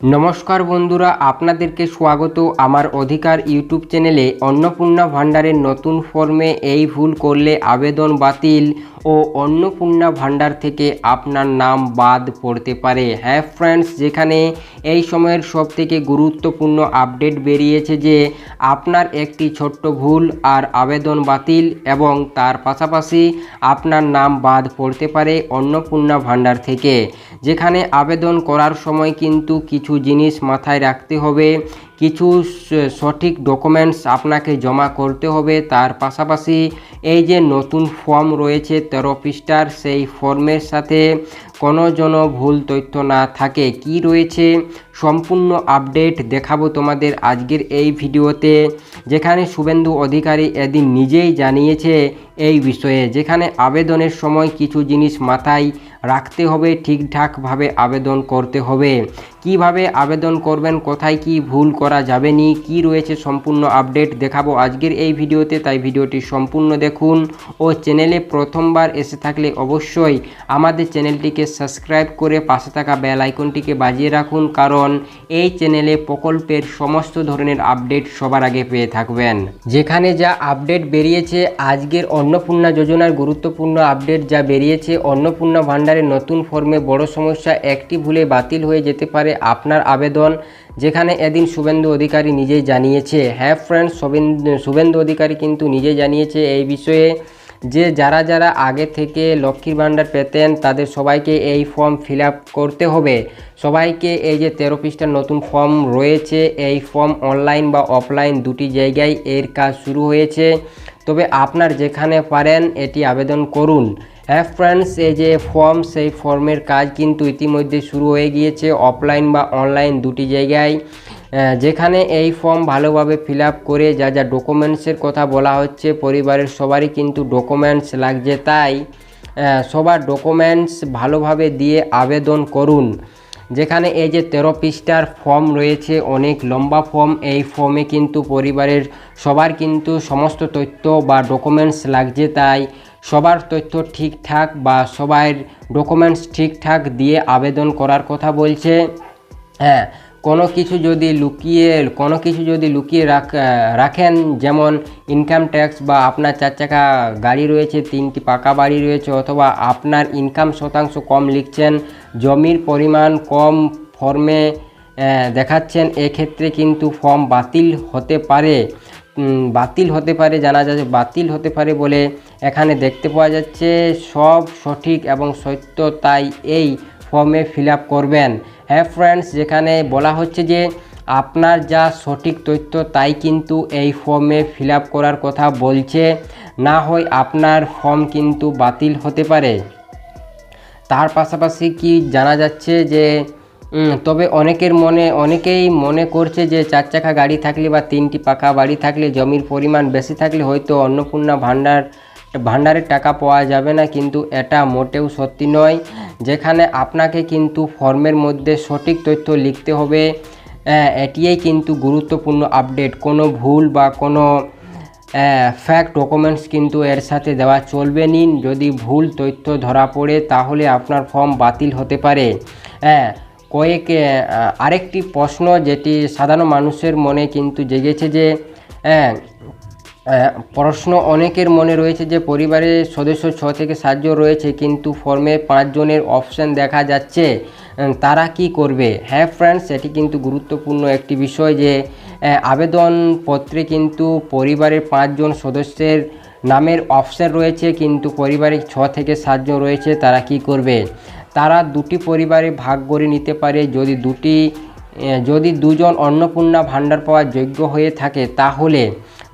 নমস্কার বন্ধুরা, আপনাদেরকে স্বাগত আমার অধিকার ইউটিউব চ্যানেলে। অন্নপূর্ণা ভাণ্ডারের নতুন ফর্মে এই ভুল করলে আবেদন বাতিল ও অন্নপূর্ণা ভাণ্ডার থেকে আপনার নাম বাদ পড়তে পারে। হ্যাঁ ফ্রেন্ডস, যেখানে এই সময়ের সবথেকে গুরুত্বপূর্ণ আপডেট বেরিয়েছে যে আপনার একটি ছোট্ট ভুল আর আবেদন বাতিল এবং তার পাশাপাশি আপনার নাম বাদ পড়তে পারে অন্নপূর্ণা ভাণ্ডার থেকে। যেখানে আবেদন করার সময় কিন্তু কিছু জিনিস মাথায় রাখতে হবে, কিছু সঠিক ডকুমেন্টস আপনাকে জমা করতে হবে। তার পাশাপাশি এই যে নতুন ফর্ম রয়েছে 13 পৃষ্ঠার, সেই ফর্মের সাথে কোনো যেন ভুল তথ্য না থাকে। কি রয়েছে সম্পূর্ণ আপডেট দেখাবো তোমাদের আজকের এই ভিডিওতে, যেখানে শুভেন্দু অধিকারী এদিন নিজেই জানিয়েছে এই বিষয়ে। যেখানে আবেদনের সময় কিছু জিনিস মাথায় রাখতে হবে, ঠিকঠাকভাবে আবেদন করতে হবে। কিভাবে আবেদন করবেন, কোথায় কি ভুল করা যাবে নি, কি রয়েছে সম্পূর্ণ আপডেট দেখাবো আজকের এই ভিডিওতে। তাই ভিডিওটি সম্পূর্ণ দেখুন ও চ্যানেলে প্রথমবার এসে থাকলে অবশ্যই আমাদের চ্যানেলটিকে সাবস্ক্রাইব করে পাশে থাকা বেল আইকনটিকে বাজিয়ে রাখুন, কারণ এই চ্যানেলে প্রকল্পের সমস্ত ধরনের আপডেট সবার আগে পেয়ে থাকবেন। যেখানে যা আপডেট বেরিয়েছে আজকের অন্নপূর্ণা যোজনার গুরুত্বপূর্ণ আপডেট যা বেরিয়েছে, অন্নপূর্ণা ভাণ্ডারের নতুন ফর্মে বড় সমস্যা, একটি ভুলে বাতিল হয়ে যেতে পারে আপনার আবেদন। যেখানে এদিন শুভেন্দু অধিকারী নিজেই জানিয়েছে। হ্যাঁ ফ্রেন্ডস, শুভেন্দু অধিকারী কিন্তু নিজে জানিয়েছে এই বিষয়ে যে যারা যারা আগে থেকে লক্ষ্মীর ভাণ্ডার পেতেন তাদের সবাইকে এই ফর্ম ফিল আপ করতে হবে। সবাইকে এই যে 13 পৃষ্ঠার নতুন ফর্ম রয়েছে, এই ফর্ম অনলাইন বা অফলাইন দুটি জায়গায় এর কাজ শুরু হয়েছে। তবে আপনার যেখানে পারেন এটি আবেদন করুন। হ্যাঁ ফ্রেন্ডস, এই যে ফর্ম, সেই ফর্মের কাজ কিন্তু ইতিমধ্যে শুরু হয়ে গিয়েছে অফলাইন বা অনলাইন দুটি জায়গায়। যেখানে এই ফর্ম ভালোভাবে ফিল আপ করে যা যা ডকুমেন্টসের কথা বলা হচ্ছে, পরিবারের সবারই কিন্তু ডকুমেন্টস লাগছে, তাই সবার ডকুমেন্টস ভালোভাবে দিয়ে আবেদন করুন। যেখানে এই যে 13 পৃষ্ঠার ফর্ম রয়েছে, অনেক লম্বা ফর্ম, এই ফর্মে কিন্তু পরিবারের সবার কিন্তু সমস্ত তথ্য বা ডকুমেন্টস লাগছে, তাই সবার তথ্য ঠিকঠাক বা সবার ডকুমেন্টস ঠিকঠাক দিয়ে আবেদন করার কথা বলছে। হ্যাঁ, কোনো কিছু যদি লুকিয়ে রাখেন, যেমন ইনকাম ট্যাক্স বা আপনার 4 চাকা গাড়ি রয়েছে, 3টি পাকা বাড়ি রয়েছে, অথবা আপনার ইনকাম শতাংশ কম লিখছেন, জমির পরিমাণ কম ফর্মে দেখাচ্ছেন, এক্ষেত্রে কিন্তু ফর্ম বাতিল হতে পারে জানা যাচ্ছে, বাতিল হতে পারে বলে এখানে দেখতে পাওয়া যাচ্ছে। সব সঠিক এবং সত্য, তাই এই ফর্মে ফিল আপ করবেন। হ্যাঁ ফ্রেন্ডস, যেখানে বলা হচ্ছে যে আপনার যা সঠিক তথ্য তাই কিন্তু এই ফর্মে ফিল আপ করার কথা বলছে, না হয় আপনার ফর্ম কিন্তু বাতিল হতে পারে। তার পাশাপাশি কি জানা যাচ্ছে যে তবে অনেকেই মনে করছে যে 4 চাকা গাড়ি থাকলে বা 3টি পাকা বাড়ি থাকলে, জমির পরিমাণ বেশি থাকলে হয়তো অন্নপূর্ণা ভাণ্ডারের টাকা পাওয়া যাবে না, কিন্তু এটা মোটেও সত্যি নয়। যেখানে আপনাকে কিন্তু ফর্মের মধ্যে সঠিক তথ্য লিখতে হবে। এটিই কিন্তু গুরুত্বপূর্ণ আপডেট। কোনো ভুল বা কোনো ফ্যাক্ট ডকুমেন্টস কিন্তু এর সাথে দেওয়া চলবে না। যদি ভুল তথ্য ধরা পড়ে তাহলে আপনার ফর্ম বাতিল হতে পারে। আরেকটি প্রশ্ন যেটি সাধারণ মানুষের মনে কিন্তু জেগেছে, যে প্রশ্ন অনেকের মনে রয়েছে যে পরিবারের সদস্য 6 থেকে 7 জন রয়েছে, কিন্তু ফর্মে 5 জনের অপশান দেখা যাচ্ছে, তারা কি করবে? হ্যাঁ ফ্রেন্ডস, এটি কিন্তু গুরুত্বপূর্ণ একটি বিষয় যে আবেদনপত্রে কিন্তু পরিবারের 5 জন সদস্যের নামের অপশান রয়েছে, কিন্তু পরিবারে 6 থেকে 7 জন রয়েছে, তারা কি করবে? তারা দুটি পরিবারে ভাগ করে নিতে পারে। যদি দুজন অন্নপূর্ণা ভাণ্ডার পাওয়ার যোগ্য হয়ে থাকে, তাহলে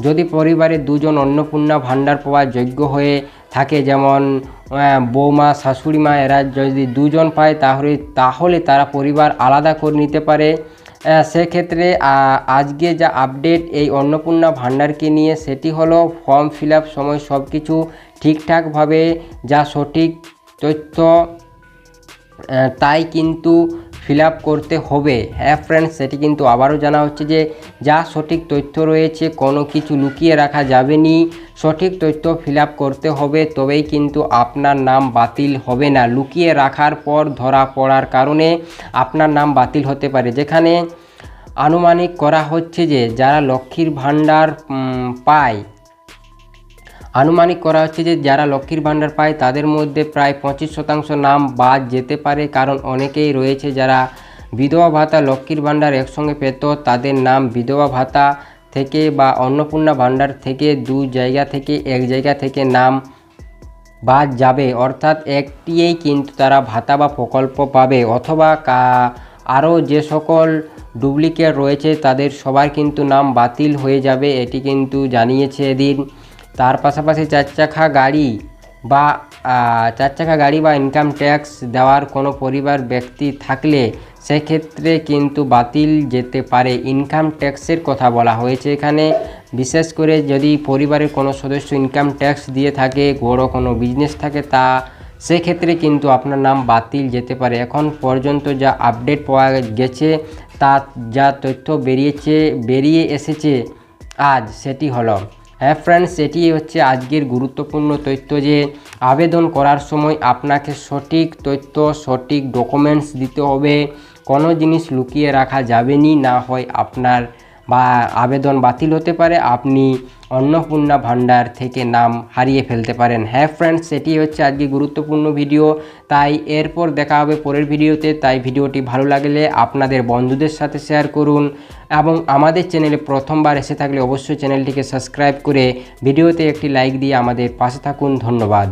যদি পরিবারে 2 জন অন্নপূর্ণা ভাণ্ডার পাওয়ার যোগ্য হয়ে থাকে, যেমন বৌমা, শাশুড়ি মা, এরা যদি 2 জন পায় তাহলে তারা পরিবার আলাদা করে নিতে পারে। সেক্ষেত্রে আজকে যা আপডেট এই অন্নপূর্ণা ভাণ্ডারকে নিয়ে, সেটি হলো ফর্ম ফিল আপ সময় সব কিছু ঠিকঠাকভাবে যা সঠিক তথ্য তাই কিন্তু ফিল আপ করতে হবে। হ্যাঁ ফ্রেন্ডস, সেটি কিন্তু আবারও জানা হচ্ছে যে যা সঠিক তথ্য রয়েছে কোনো কিছু লুকিয়ে রাখা যাবে না, সঠিক তথ্য ফিল আপ করতে হবে, তবেই কিন্তু আপনার নাম বাতিল হবে না। লুকিয়ে রাখার পর ধরা পড়ার কারণে আপনার নাম বাতিল হতে পারে। যেখানে আনুমানিক করা হচ্ছে যে যারা লক্ষ্মীর ভাণ্ডার পায়, যারা লক্ষ্মীর ভাণ্ডার পায় তাদের মধ্যে প্রায় 25% নাম বাদ যেতে পারে। কারণ অনেকেই রয়েছে যারা বিধবা ভাতা লক্ষ্মীর ভাণ্ডার একসঙ্গে পেত, তাদের নাম বিধবা ভাতা থেকে বা অন্নপূর্ণা ভাণ্ডার থেকে এক জায়গা থেকে নাম বাদ যাবে, অর্থাৎ একটিই কিন্তু তারা ভাতা বা প্রকল্প পাবে, অথবা আরও যে সকল ডুপ্লিকেট রয়েছে তাদের সবার কিন্তু নাম বাতিল হয়ে যাবে, এটি কিন্তু জানিয়েছে এদিন। তার পাশাপাশি চার চাকা গাড়ি বা ইনকাম ট্যাক্স দেওয়ার কোনো পরিবার ব্যক্তি থাকলে সেক্ষেত্রে কিন্তু বাতিল যেতে পারে। ইনকাম ট্যাক্সের কথা বলা হয়েছে এখানে, বিশেষ করে যদি পরিবারের কোনো সদস্য ইনকাম ট্যাক্স দিয়ে থাকে, বড় কোনো বিজনেস থাকে, সেক্ষেত্রে কিন্তু আপনার নাম বাতিল যেতে পারে। এখন পর্যন্ত যা আপডেট পাওয়া গেছে, যা তথ্য বেরিয়ে এসেছে আজ, সেটি হলো, হ্যাঁ ফ্রেন্ডস, এটি হচ্ছে আজকের গুরুত্বপূর্ণ তথ্য যে আবেদন করার সময় আপনাকে সঠিক তথ্য, সঠিক ডকুমেন্টস দিতে হবে, কোনো জিনিস লুকিয়ে রাখা যাবে না হয় আপনার আবেদন বাতিল হতে পারে, আপনি অন্নপূর্ণা ভাণ্ডার থেকে নাম হারিয়ে ফেলতে পারেন। হ্যাঁ ফ্রেন্ডস, এটি হচ্ছে আজকে গুরুত্বপূর্ণ ভিডিও, তাই এরপর দেখা হবে পরের ভিডিওতে। তাই ভিডিওটি ভালো লাগলে আপনাদের বন্ধুদের সাথে শেয়ার করুন, এবং আমাদের চ্যানেলে প্রথমবার এসে থাকলে অবশ্যই চ্যানেলটিকে সাবস্ক্রাইব করে ভিডিওতে একটি লাইক দিয়ে আমাদের পাশে থাকুন। ধন্যবাদ।